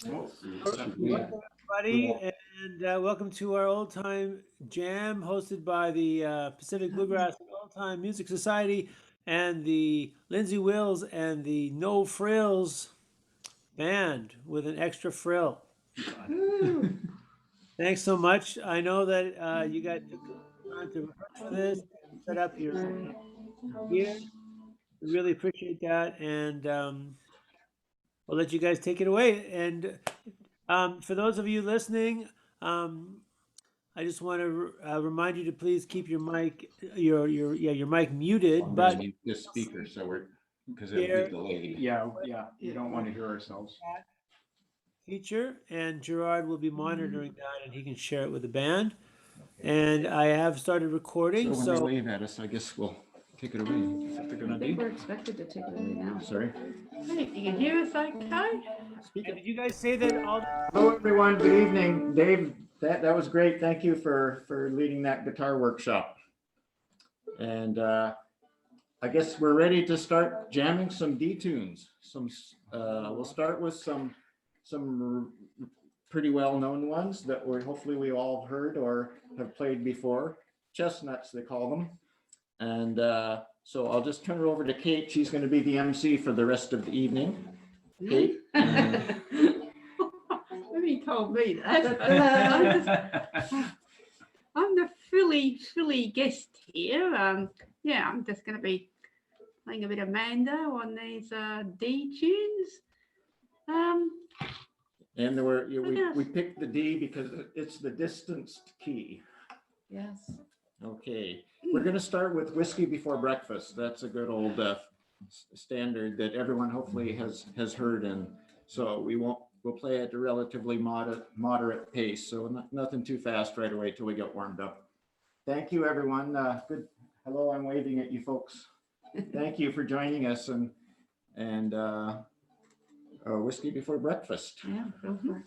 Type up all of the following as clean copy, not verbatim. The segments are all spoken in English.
Welcome, everybody, and welcome to our old time jam hosted by the Pacific Bluegrass and Old Time Music Society and the Lyndsay Wills and the No Frills band with an extra frill. Thanks so much. I know that you guys took time to rehearse for this and set up your gear. We really appreciate that, and we'll let you guys take it away. And for those of you listening, I just want to remind you to please keep your mic, your mic muted. I'm But mute this speaker, so we're because it'll here be delayed. Yeah, we don't want to hear ourselves. feature, and Gerard will be monitoring that, and he can share it with the band. And I have started recording, So when so they wave at us, I guess we'll take it away. Is that what they're I gonna think do? we're expected to take it away now. Sorry. Hey, you can hear us okay? did you guys say that all? Hello, everyone. Good evening, Dave. That was great. Thank you for leading that guitar workshop. And I guess we're ready to start jamming some D tunes. We'll start with some pretty well known ones that hopefully we all heard or have played before. Chestnuts, they call them. And so I'll just turn it over to Kate. She's going to be the MC for the rest of the evening. Kate. Nobody told me that. I'm the Philly guest here. Yeah, I'm just going to be playing a bit of mando on these D tunes. And we picked the D because it's the distanced key. Yes. Okay, we're going to start with Whiskey Before Breakfast. That's a good old standard that everyone hopefully has heard, and so we'll play at a relatively moderate pace. So nothing too fast right away till we get warmed up. Thank you, everyone. Good. Hello, I'm waving at you folks. Thank you for joining us and Whiskey Before Breakfast. Yeah, go for it.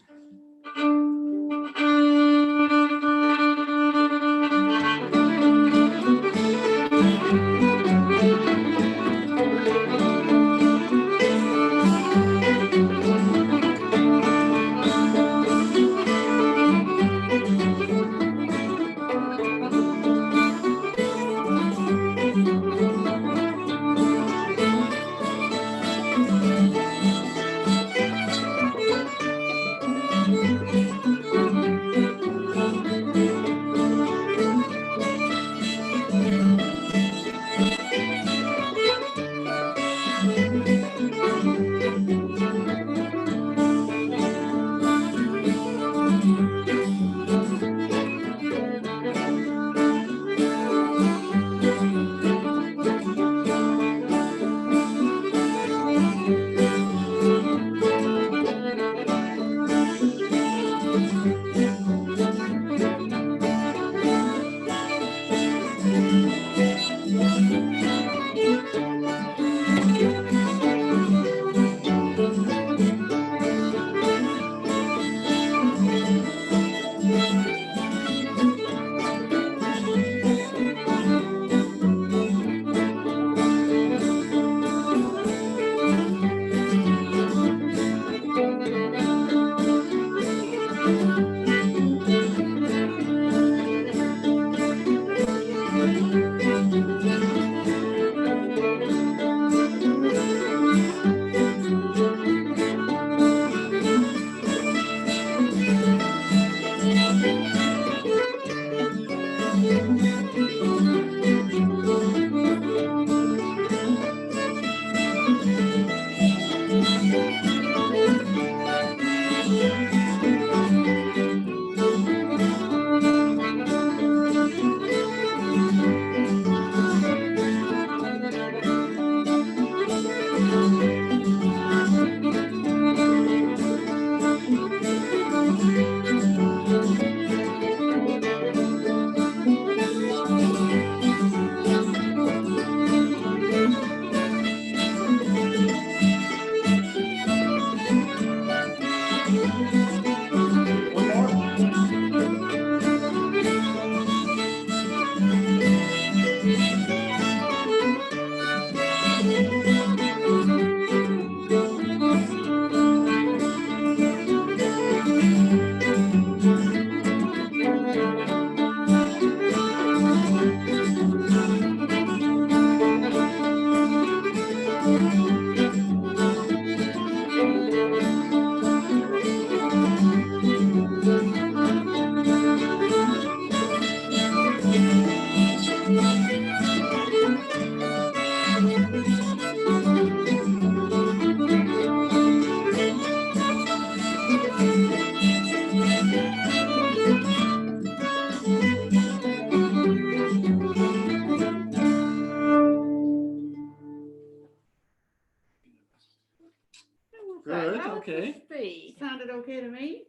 sounded okay to me.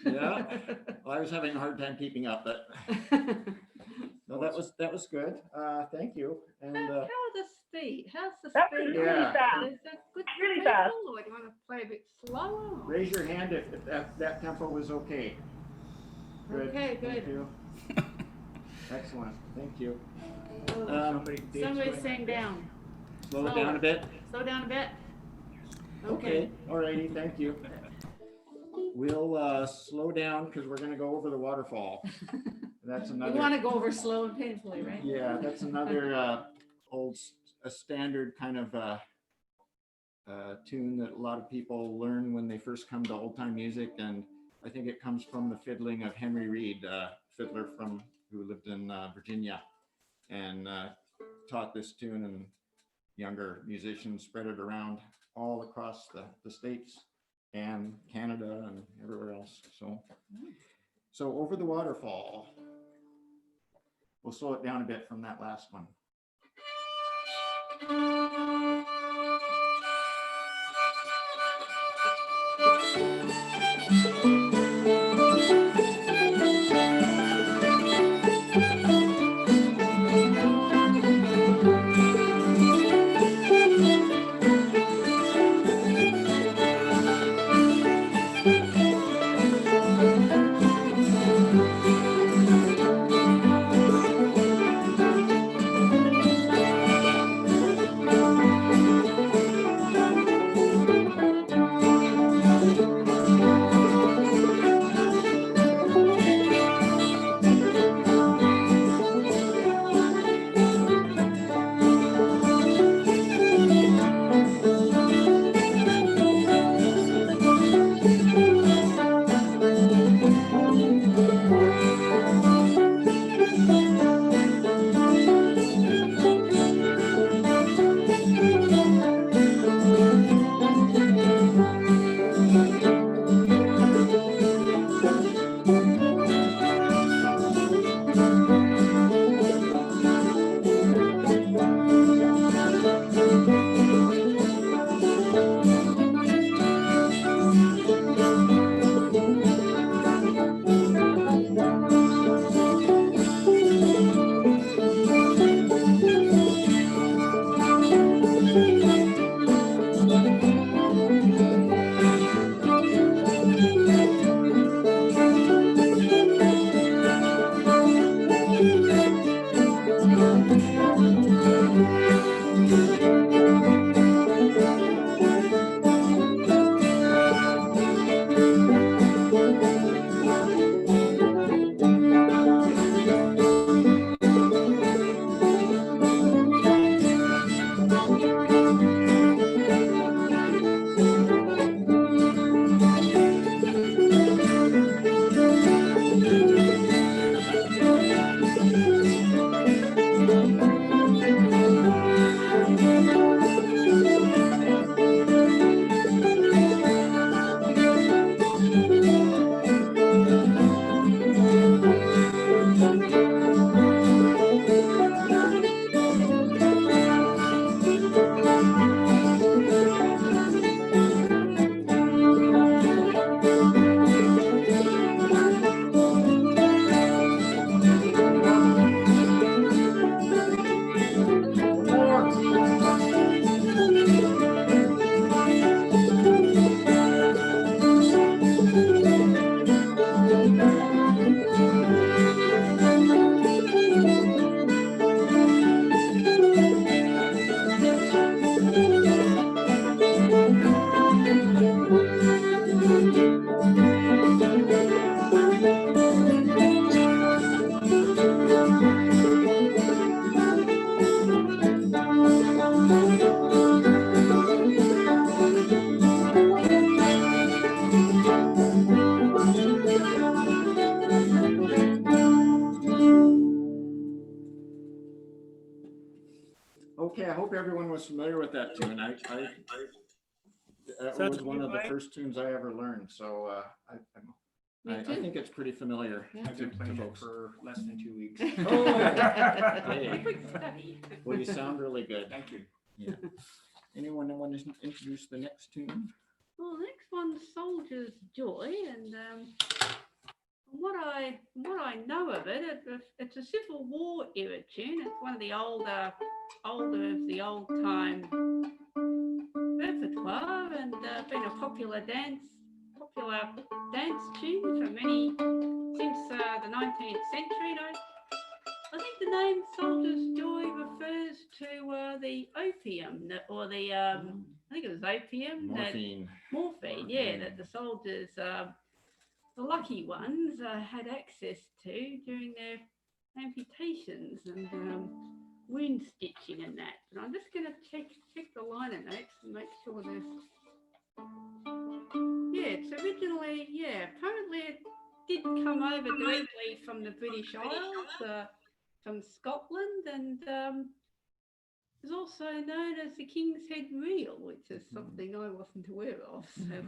Yeah. Well, I was having a hard time keeping up, but no, that was good. Thank you. And How the speed? How's the That was speed? really Yeah. fast. Is that good for Really people, fast. or do you want to play a bit slower? raise your hand if that tempo was okay. Good. Okay, Thank good. you. Excellent. Thank you. Somebody sing down. Slow it down a bit. Slow down a bit. Okay. All righty. Thank you. We'll slow down because we're going to go over the waterfall. That's You another. want to go over slow and painfully, right? Yeah, that's another a standard kind of tune that a lot of people learn when they first come to old time music, and I think it comes from the fiddling of Henry Reed, fiddler who lived in Virginia, and taught this tune, and younger musicians spread it around all across the states and Canada and everywhere else. So over the waterfall. We'll slow it down a bit from that last one. Okay, I hope everyone was familiar with that tune. That Sounds was one good, of the Mike. first tunes I ever learned, so I think it's pretty familiar. Yeah. I've been playing it folks. for less than 2 weeks. Hey. Quick study. Well, you sound really good. Thank you. Yeah. Anyone want to introduce the next tune? Well, the next one's Soldier's Joy, and from what I know of it, it's a Civil War era tune. It's one of the older of the old time repertoire, and been a popular dance tune for many since the 19th century. And I think the name Soldier's Joy refers to the opium or the I think it was opium, morphine, yeah, that the soldiers, the lucky ones, had access to during their amputations and wound stitching and that. But I'm just going to check the liner notes and make sure there's. Yeah, it's originally, apparently it did come over directly from the British Isles, from Scotland, and is also known as the King's Head Reel, which is something I wasn't aware of. So,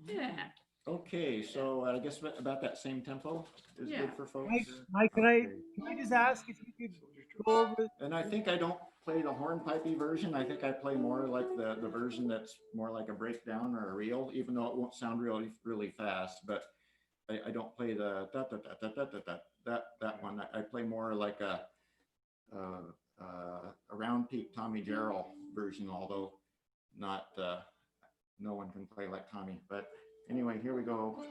yeah. Okay, so I guess about that same tempo is good for folks. Mike, can I just ask if you could go over? And I think I don't play the hornpipey version. I think I play more like the version that's more like a breakdown or a reel, even though it won't sound really fast. But I don't play the that one. I play more like a round peak Tommy Jarrell version, although not no one can play like Tommy. But anyway, here we go.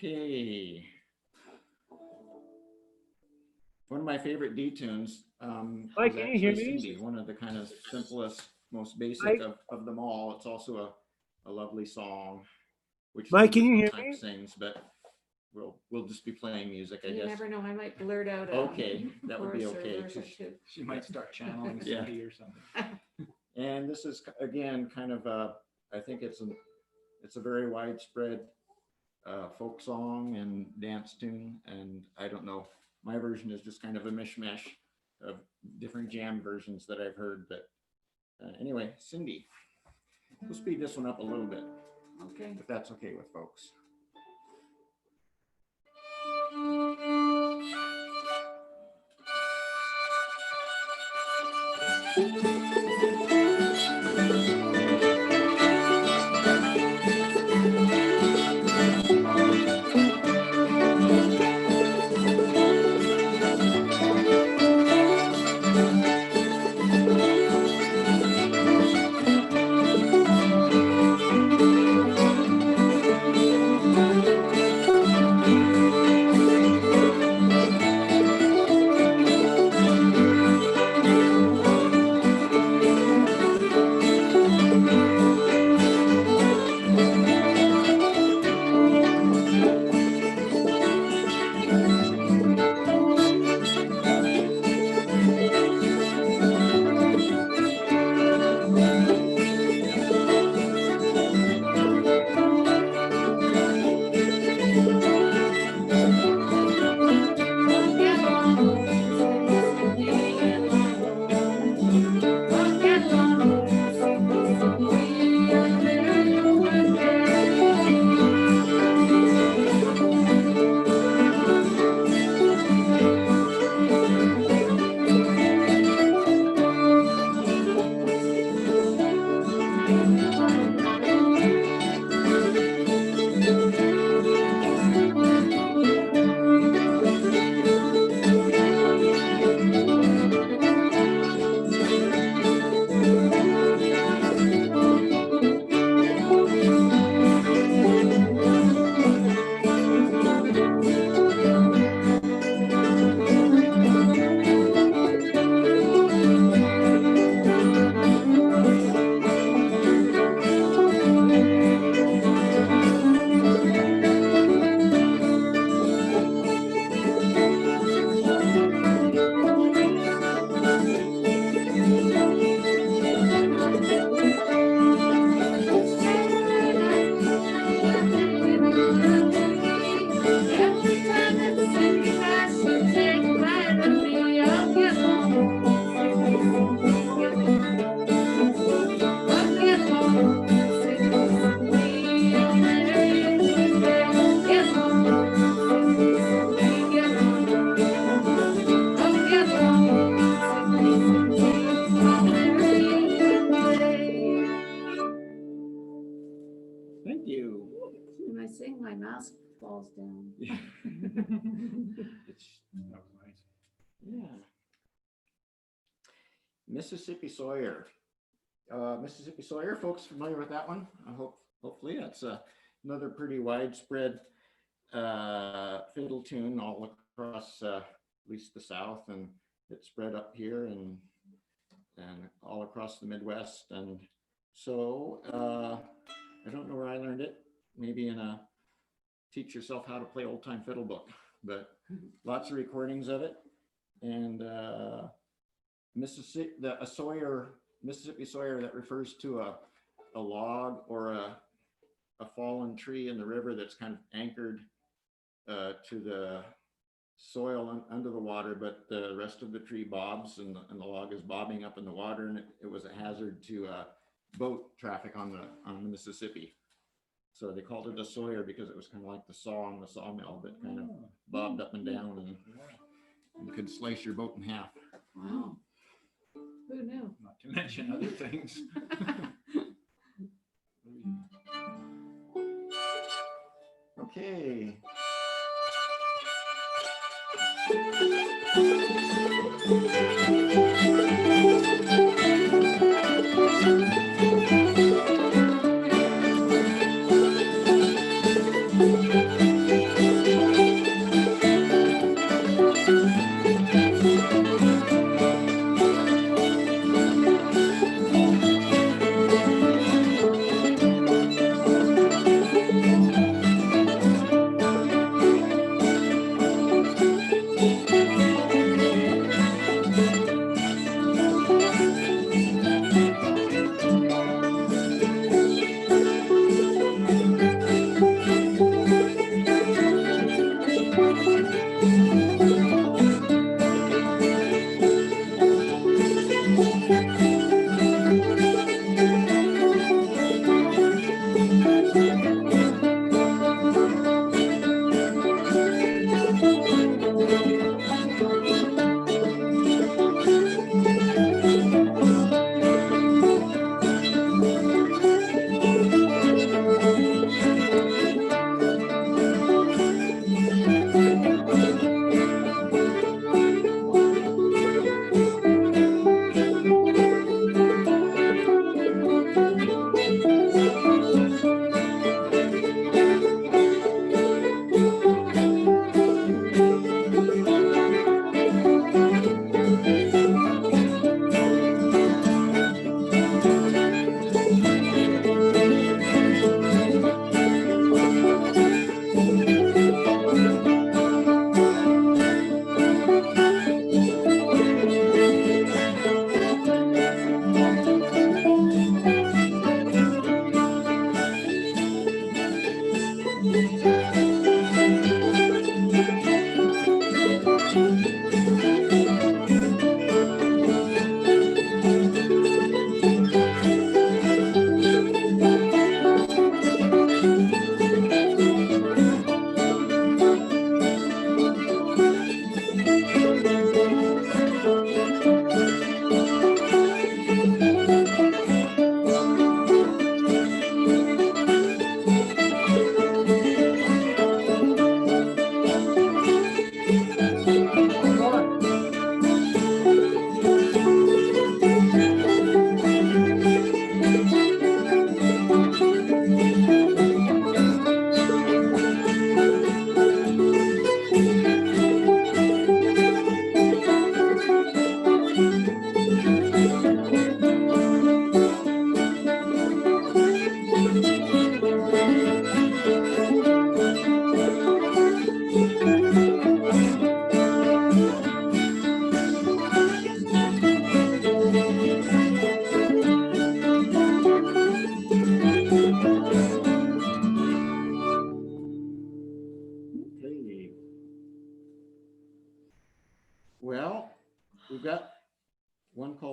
Okay. One of my favorite D tunes Mike, is can you hear actually me? Cindy, one of the kind of simplest, most basic Mike? of them all. It's also a lovely song, which Mike, can you hear Mike me? sings, but we'll just be playing music, I You guess. never know, I might blurt out. Okay, that would be chorus or okay. verse or two. She might start channeling Yeah. Cindy or something. And this is again kind of I think it's a very widespread folk song and dance tune, and I don't know. My version is just kind of a mishmash of different jam versions that I've heard, but Anyway, Cindy, we'll speed this one up a little bit, Okay. if that's okay with folks. Thank you. When I sing, my mask falls down. Yeah. Mississippi Sawyer. Mississippi Sawyer, folks familiar with that one? Hopefully that's another pretty widespread fiddle tune all across at least the South, and it's spread up here and all across the Midwest. And so I don't know where I learned it, maybe in a teach yourself how to play old time fiddle book, but lots of recordings of it. And Mississippi Sawyer, that refers to a log or a fallen tree in the river that's kind of anchored to the soil under the water, but the rest of the tree bobs and the log is bobbing up in the water, and it was a hazard to boat traffic on the Mississippi. So they called it a Sawyer because it was kind of like the saw on the sawmill that kind of bobbed up and down, and you could slice your boat in half. Wow. Who knew? Not to mention other things. Okay.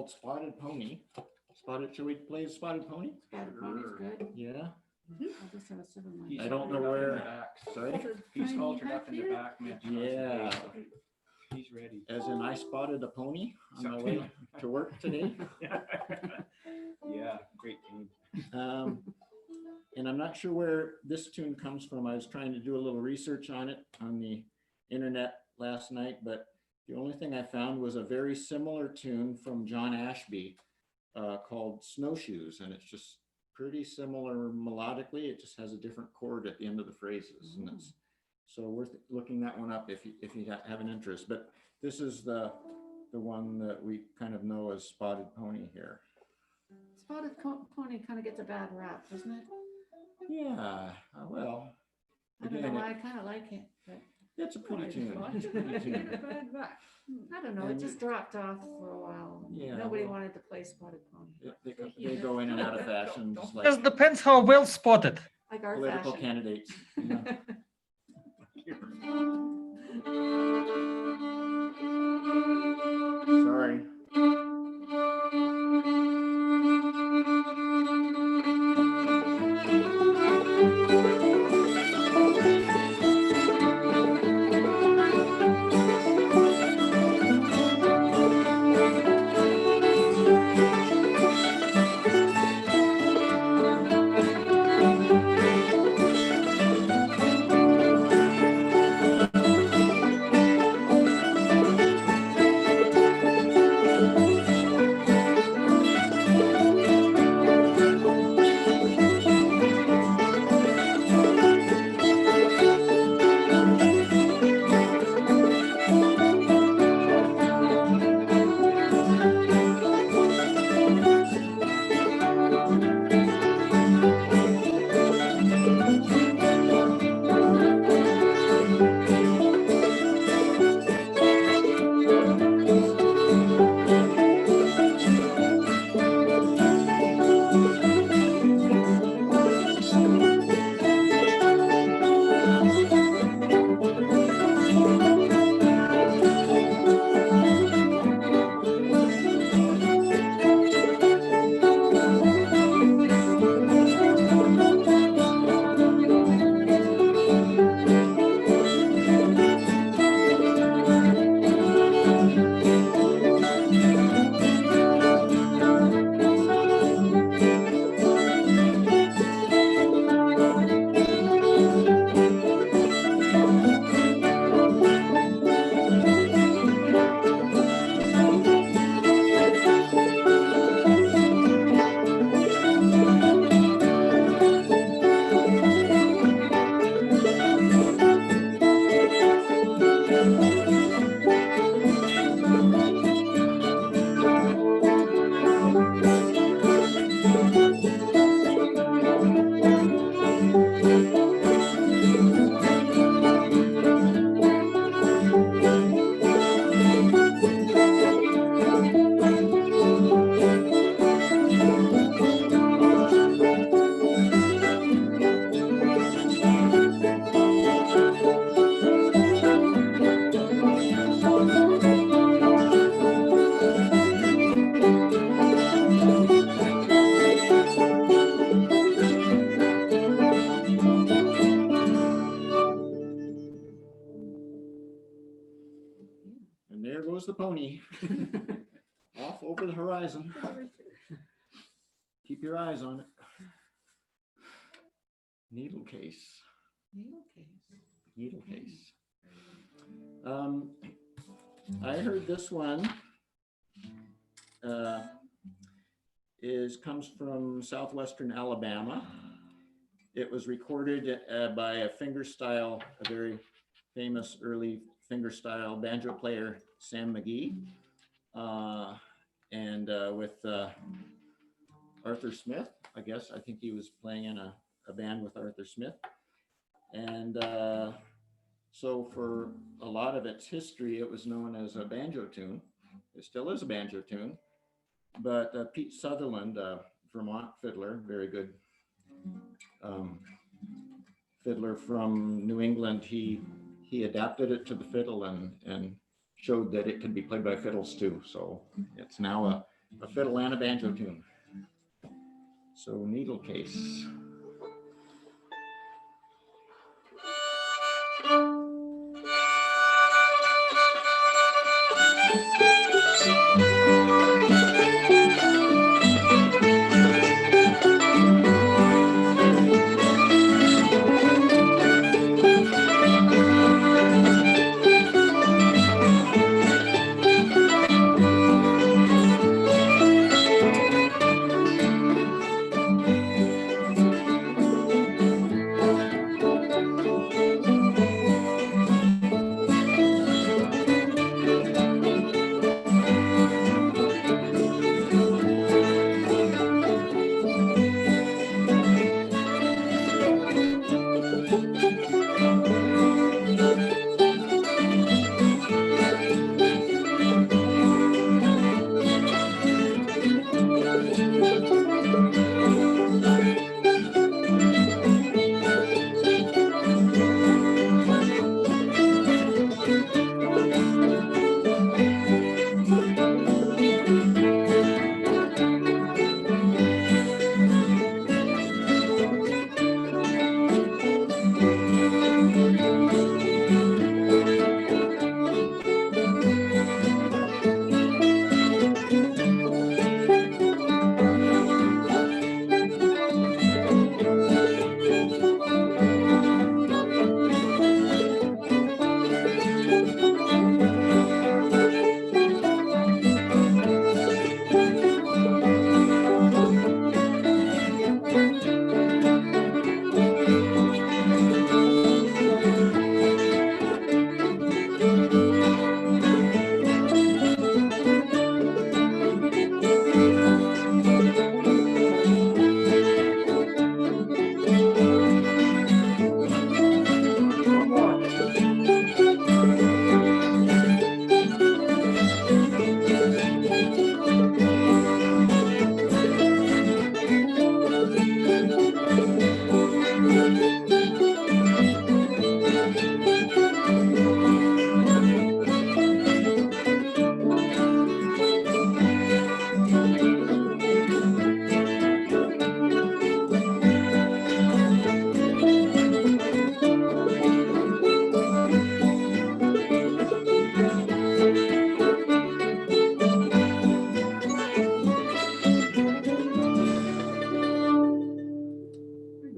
called Spotted Pony. Spotted, should we play Spotted Pony? Spotted pony's good. Yeah. I'll just have a sip of mine. He's I don't know altered up in the where- back. Sorry? He's altered up in the back. mentioned us Yeah. today, so He's ready. As in, I spotted a pony on my way to work today. Yeah, great game. And I'm not sure where this tune comes from. I was trying to do a little research on it on the internet last night, but the only thing I found was a very similar tune from John Ashby called Snowshoes, and it's just pretty similar melodically. It just has a different chord at the end of the phrases, and it's so worth looking that one up if you have an interest. But this is the one that we kind of know as Spotted Pony here. Spotted pony kind of gets a bad rap, doesn't it? Yeah, well, I don't again, know why, I kind of like it, but it's a pretty Why tune. does It's a pretty tune. Get a bad rap. I don't know, it And just dropped off for a while. Yeah, Nobody well- wanted to play spotted pony, They go in and out of fashion, just Just like depends how well spotted. like our political fashion. candidates. Yeah. Sorry. And there goes the pony. Off over the horizon. Keep your eyes on it. Needlecase. Needlecase. I heard this one comes from southwestern Alabama. It was recorded by a fingerstyle, a very famous early fingerstyle banjo player, Sam McGee, and with Arthur Smith, I guess. I think he was playing in a band with Arthur Smith. And so for a lot of its history, it was known as a banjo tune. It still is a banjo tune. But Pete Sutherland, Vermont fiddler, very good fiddler from New England, he adapted it to the fiddle and showed that it could be played by fiddles too. So it's now a fiddle and a banjo tune. So Needlecase.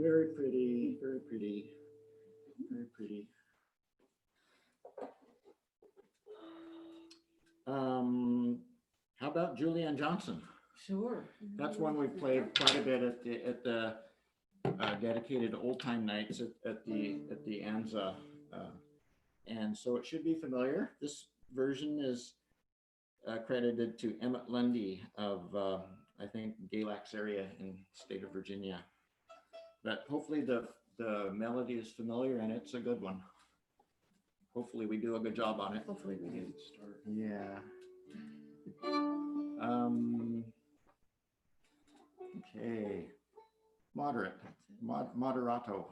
Very pretty, very pretty, very pretty. How about Julianne Johnson? Sure. That's one we've played quite a bit at the dedicated old time nights at the Anza, and so it should be familiar. This version is credited to Emmett Lundy of I think Galax area in state of Virginia. But hopefully the melody is familiar and it's a good one. Hopefully we do a good job on it. Hopefully we do. Yeah. Okay. Moderate. Moderato.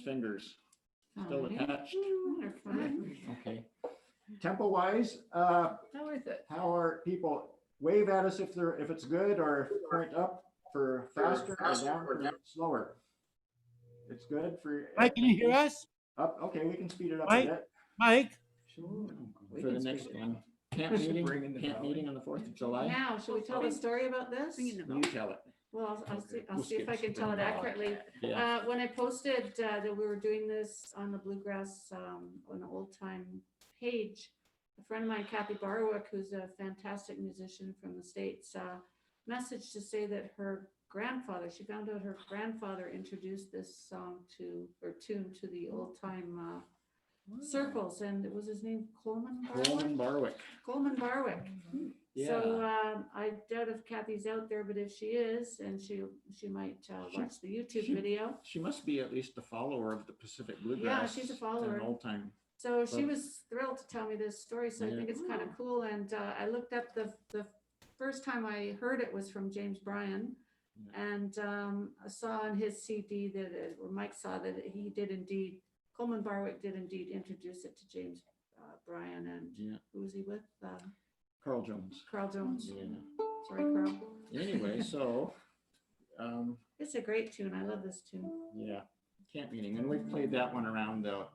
fingers? Still Fine. attached? They're fine. Okay. Tempo wise, How is it? how are people? Wave at us if it's good, or point up for faster or down for slower. It's good for Mike, can you hear us? up. Okay, we can speed it up Mike? a bit Mike? for the next one. Camp meeting on the 4th of July. Now, should we tell the story about this? Bring in the You tell it. Well, I'll see, I'll We'll see if I skip can tell it spring. accurately. Yeah. When I posted that we were doing this on the Bluegrass, on the old time page, a friend of mine, Kathy Barwick, who's a fantastic musician from the States, messaged to say that her grandfather, she found out her grandfather introduced this song or tune to the old time circles, and it was his name Coleman Barwick. Coleman Barwick. Coleman Barwick. Yeah. So I doubt if Kathy's out there, but if she is, and she might watch the YouTube video. She must be at least a follower of the Pacific Bluegrass. she's a follower. An old time. So she Well- was thrilled to tell me this story. So I Yeah. think it's kind of cool. And I looked up the first time I heard it was from James Bryan. Yeah. And I saw on his CD that, or Mike saw that he did indeed, Coleman Barwick did indeed introduce it to James Bryan. And Yeah. who was he with? Carl Jones. Carl Jones. Yeah. Sorry, Carl. Anyway, so It's a great tune. I love this tune. yeah, camp meeting, and we've played that one around the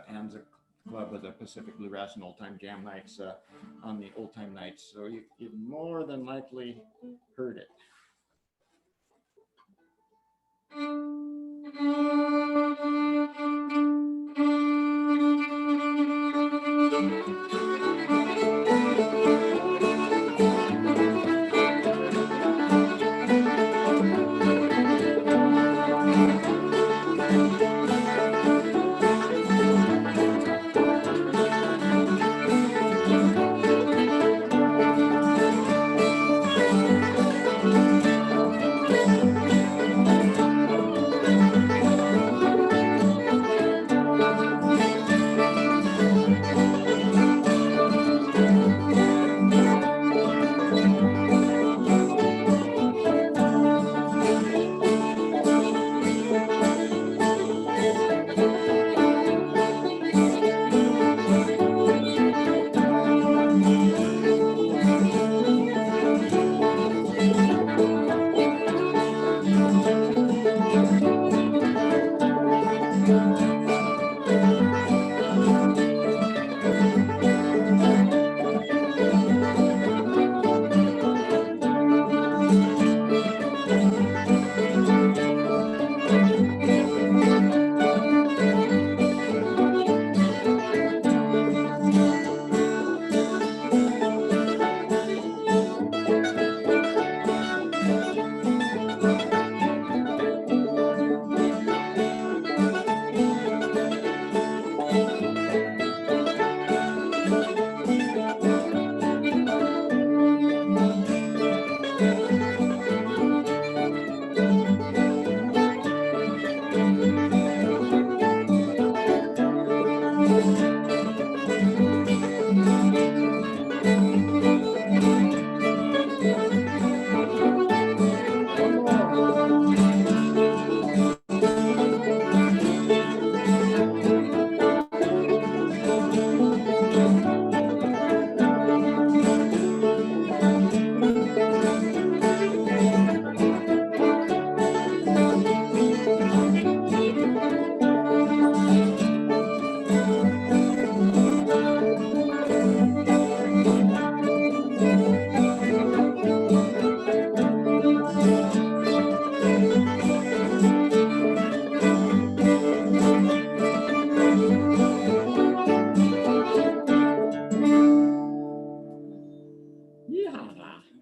ANZA Club of the Pacific Bluegrass and Old Time Jam nights on the old time nights. So you've more than likely heard it.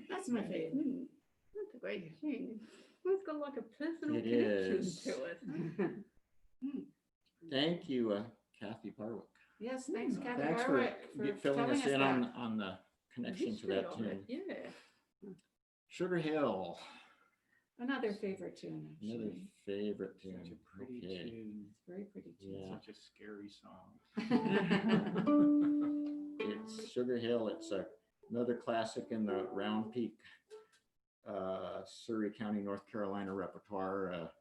That's my favorite. That's a great tune. It's got like a personal It connection is. to it. Thank you, Kathy Barwick. Yes, thanks, Kathy Thanks for Barwick, for filling telling us us in that. on the connection to History that of tune. it, yeah. Sugar Hill, Another favorite tune, another actually. favorite tune. Such a pretty Okay. tune. Very pretty tune. Yeah. Such a scary song. It's Sugar Hill. It's another classic in the Round Peak, Surrey County, North Carolina repertoire,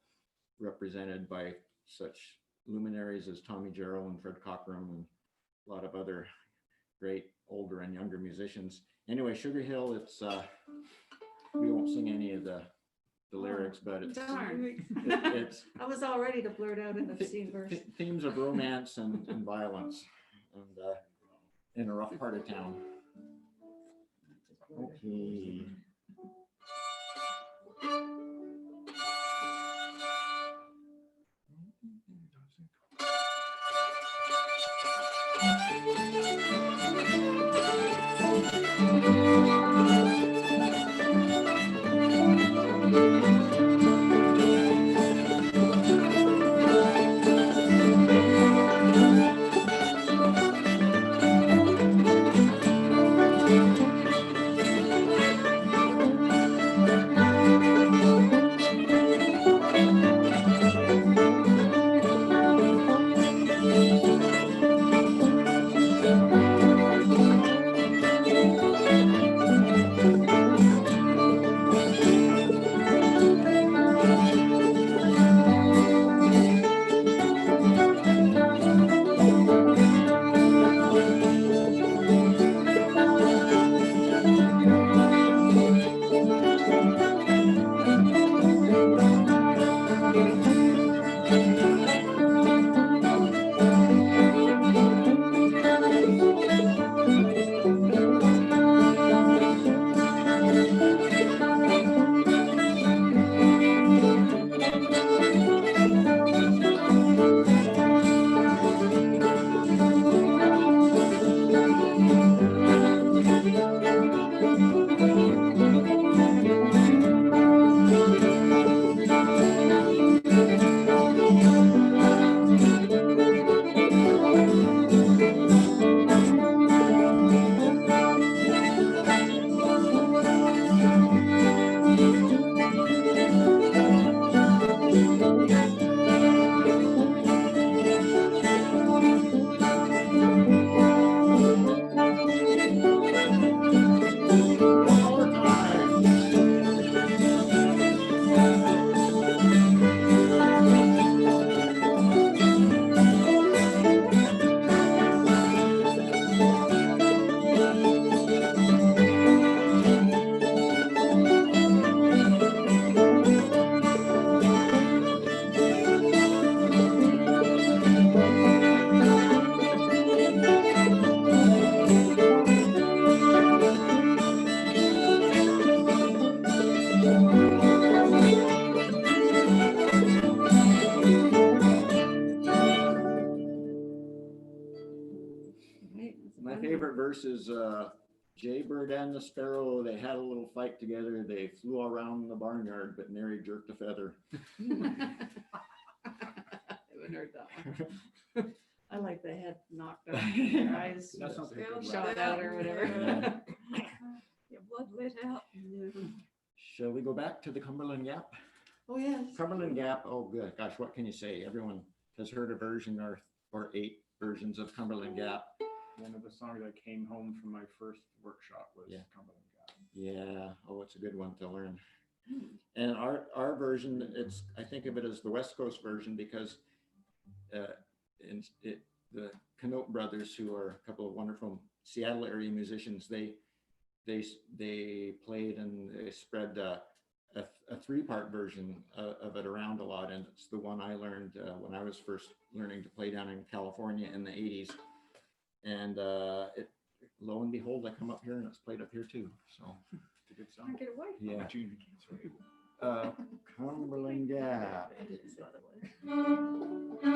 represented by such luminaries as Tommy Jarrell and Fred Cockrum and a lot of other great older and younger musicians. Anyway, Sugar Hill, it's we won't sing any of the lyrics, but it's Darn. it's I was all ready to blurt out an obscene verse. themes of romance and violence, and in a rough part of town. Okay. My favorite verse is Jaybird and the Sparrow, they had a little fight together. They flew around the barnyard, but nary jerked a feather. I haven't heard that one. I like the head knocked off, their eyes That sounds like a good shot rap. out or whatever. Your blood let out. Shall we go back to the Cumberland Gap? Oh, yes. Cumberland Gap, oh good, gosh, what can you say? Everyone has heard a version or 8 versions of Cumberland Gap. One of the songs I came home from my first workshop was Yeah. Cumberland Gap. Yeah, oh, it's a good one to learn. And our version, I think of it as the West Coast version because the Canote brothers, who are a couple of wonderful Seattle area musicians, they played and they spread a 3-part version of it around a lot, and it's the one I learned when I was first learning to play down in California in the 80s. And lo and behold, I come up here and it's played up here too. So It's a good song. Get away. yeah, June begins, right? Cumberland Gap. I didn't say that one.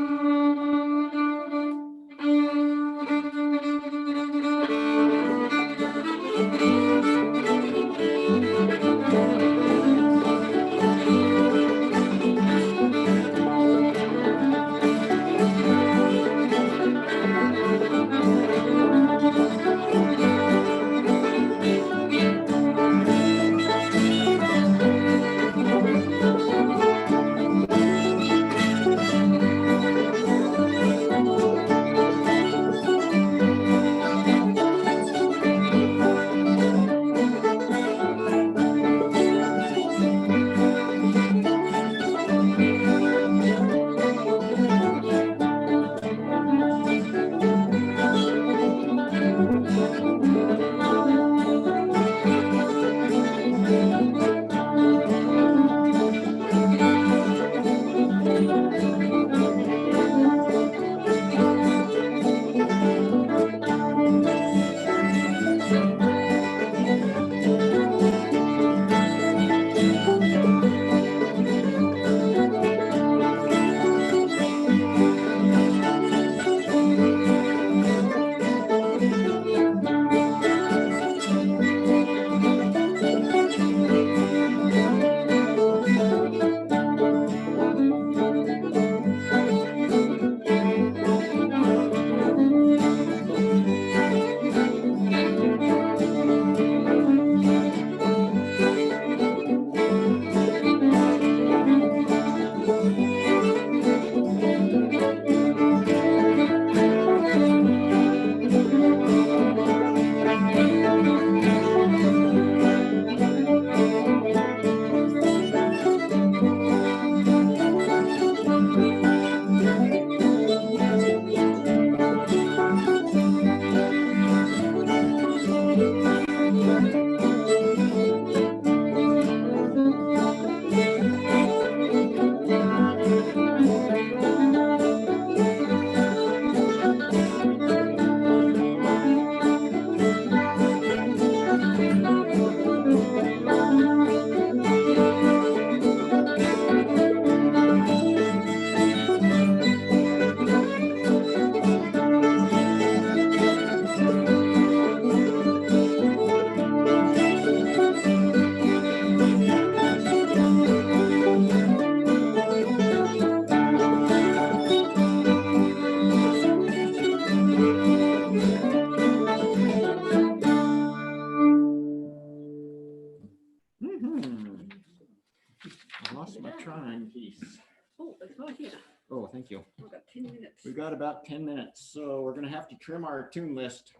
lost my trying piece. Oh, it's right here. Oh, thank you. We've got 10 minutes. We've got about 10 minutes, so we're gonna have to trim our tune list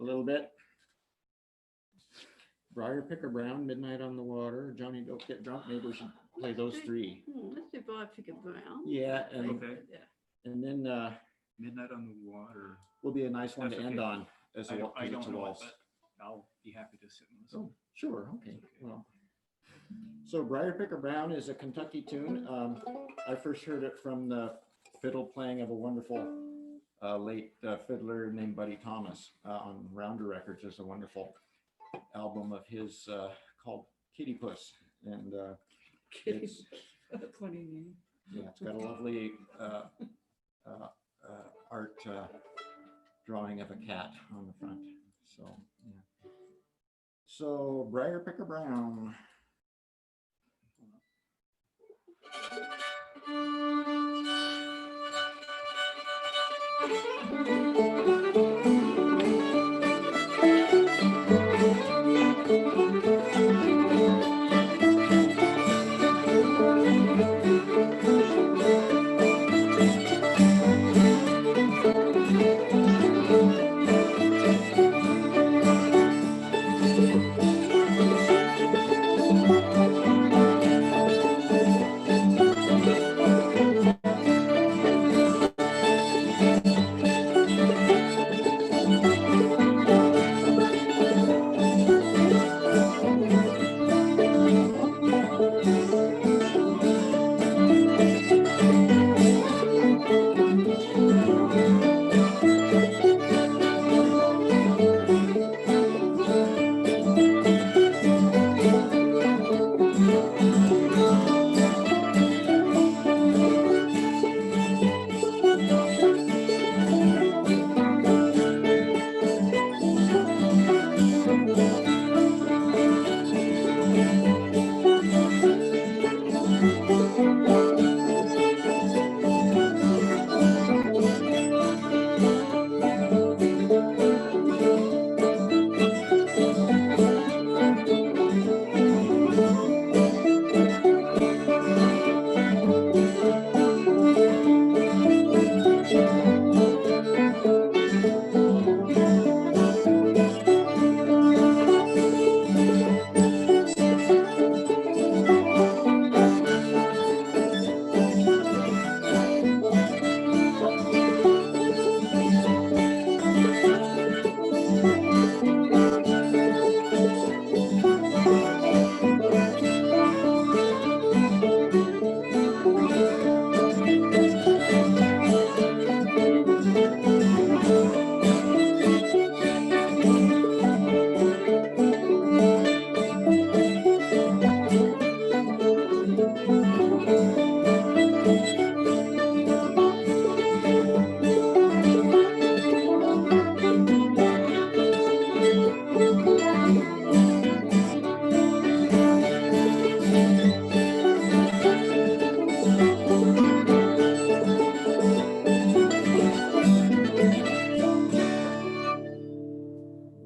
a little bit. Briarpicker Brown, Midnight on the Water, Johnny Don't Get Drunk. Maybe we should play those three. Let's do Briarpicker Brown. Yeah, and Okay. and then Midnight on the Water. will be a nice one to That's end okay. on as a I as it's a don't know it, waltz. but I'll be happy to sit and listen. Oh, sure, okay. Well, so Briarpicker Brown is a Kentucky tune. I first heard it from the fiddle playing of a wonderful late fiddler named Buddy Thomas on Rounder Records. There's a wonderful album of his called Kitty Puss, and it's Funny name. yeah, it's got a lovely art drawing of a cat on the front. So yeah. So Briarpicker Brown.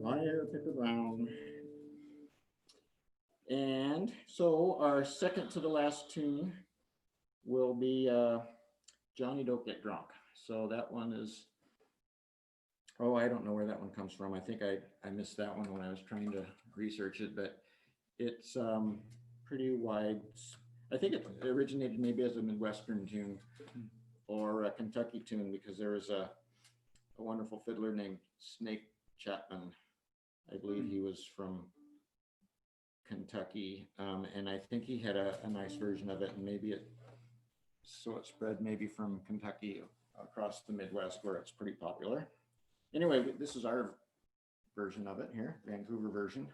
Briarpicker Brown. And so our second to the last tune will be Johnny Don't Get Drunk. So that one is, oh, I don't know where that one comes from. I think I missed that one when I was trying to research it, but it's pretty wide. I think it originated maybe as a Midwestern tune or a Kentucky tune, because there was a wonderful fiddler named Snake Chapman. I believe he was from Kentucky, and I think he had a nice version of it, and maybe it spread maybe from Kentucky across the Midwest, where it's pretty popular. Anyway, this is our version of it here, Vancouver version.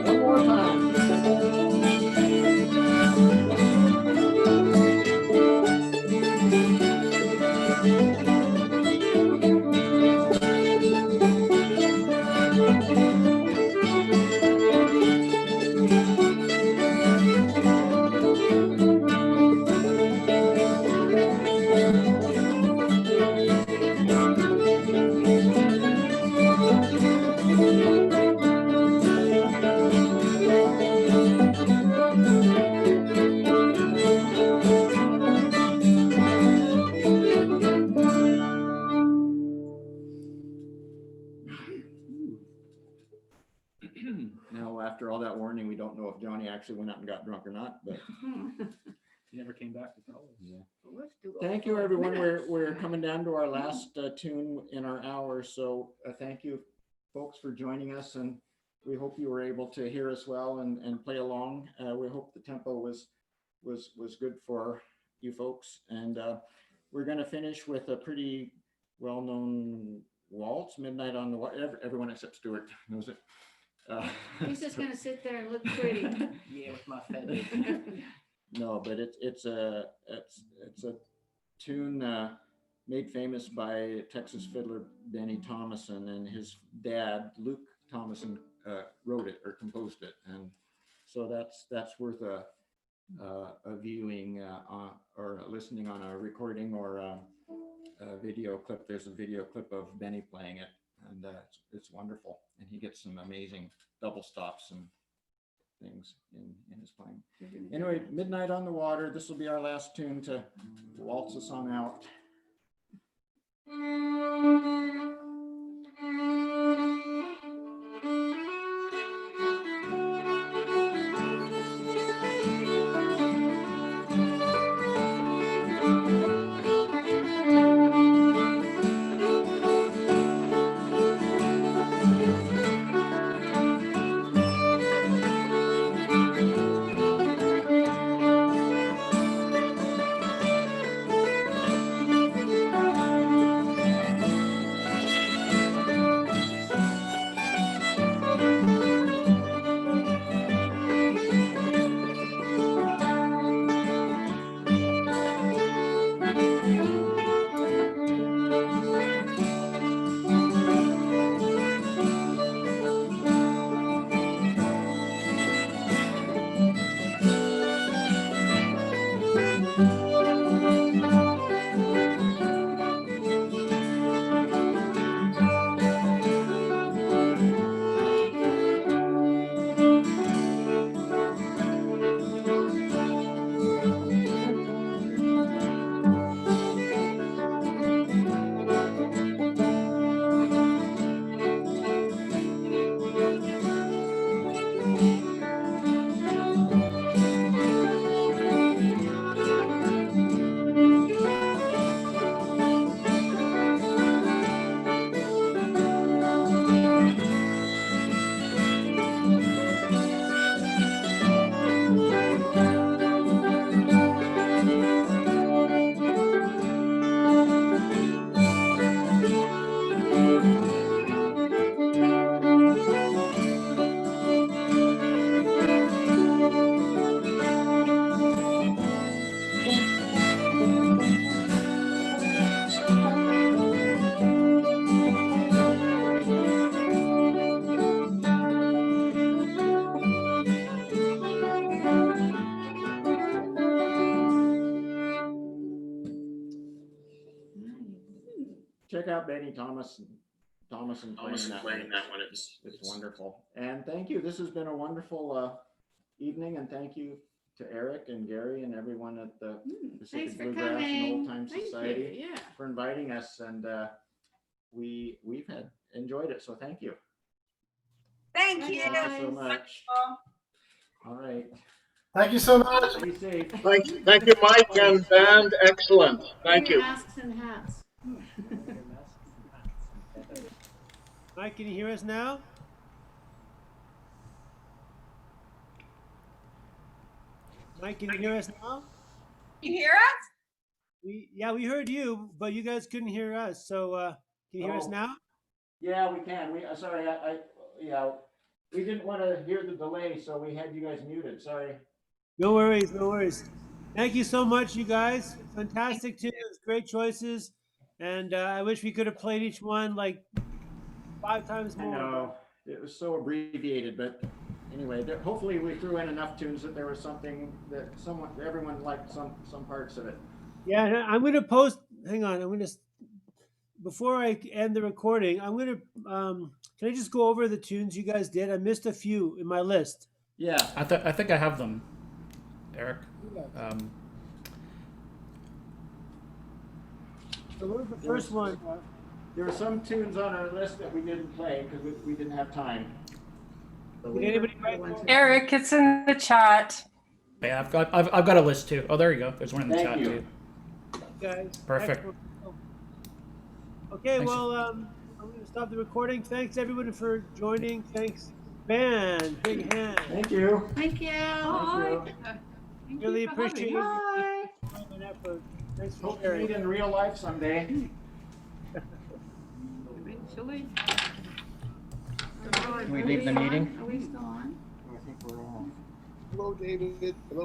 One more time. Now, after all that warning, we don't know if Johnny actually went out and got drunk or not, but He never came back to tell us. Let's do it. thank you, everyone. We're coming down to our last tune in our hour. So thank you, folks, for joining us. And we hope you were able to hear us well and play along. We hope the tempo was good for you folks. And we're going to finish with a pretty well-known waltz, Midnight on the Water. Everyone except Stuart knows it. He's just gonna sit there and look pretty. Yeah, with my feathers. No, but it's a tune made famous by Texas fiddler Benny Thomason, and his dad Luke Thomason wrote it or composed it, and so that's worth a viewing or listening on a recording or a video clip. There's a video clip of Benny playing it, and it's wonderful, and he gets some amazing double stops and things in his playing. Anyway, Midnight on the Water. This will be our last tune to waltz us on out. check out Benny Thomas and playing that one. It's wonderful. And thank you. This has been a wonderful evening, and thank you to Eric and Gary and everyone at the Thanks Pacific for Bluegrass and coming. Old Time Thank you, Society yeah. for inviting us, and we've enjoyed it. So thank you. Thank you. Thank you so much. All right. Thank you so much. Be safe. Thank you, Mike and band. Excellent. Thank Wear your you. masks and hats. Mike, can you hear us now? Mike, can you hear us now? You hear us? We heard you, but you guys couldn't hear us. So can you hear us Oh. now? Yeah, we can. Sorry, we didn't want to hear the delay, so we had you guys muted. Sorry. No worries, no worries. Thank you so much, you guys. Fantastic tunes, great choices, and I wish we could have played each one like 5 times I more. know it was so abbreviated, but anyway, hopefully we threw in enough tunes that there was something that everyone liked some parts of it. Yeah, I'm gonna post. Hang on, before I end the recording, I'm gonna. Can I just go over the tunes you guys did? I missed a few in my list. Yeah. I think I have them, Eric. So what was the first one? There were some tunes on our list that we didn't play because we didn't have time. Did anybody write one? Eric, it's in the chat. Yeah, I've got a list too. Oh, there you go. There's one in the Thank chat you. too. Guys, Perfect. excellent. Okay, Thanks. well, I'm going to stop the recording. Thanks everyone for joining. Thanks, band. Big hand. Thank you. Thank you. Bye. Thank you Really for having appreciate me. Bye. your time and effort. Thanks for Hope to meet sharing. in real life someday. Eventually. Can we leave the meeting? Are we still on? I think we're all. Hello, David. Hello.